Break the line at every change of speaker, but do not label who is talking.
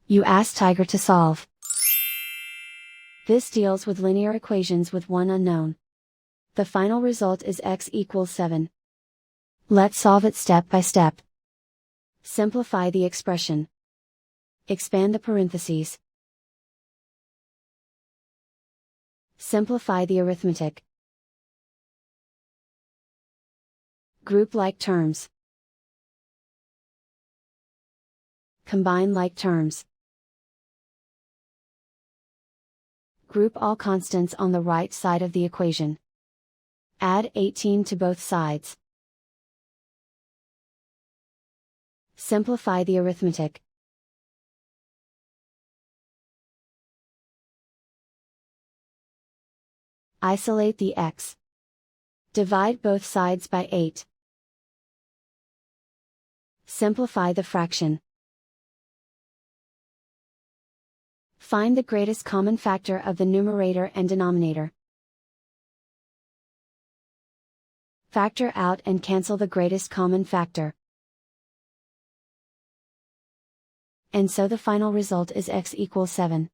You ask Tiger to solve. This deals with linear equations with one unknown. The final result is x equals 7. Let's solve it step by step. Simplify the expression. Expand the parentheses. Simplify the arithmetic. Group like terms. Combine like terms. Group all constants on the right side of the equation. Add 18 to both sides. Simplify the arithmetic. Isolate the x. Divide both sides by 8. Simplify the fraction. Find the greatest common factor of the numerator and denominator. Factor out and cancel the greatest common factor. And so the final result is x equals 7.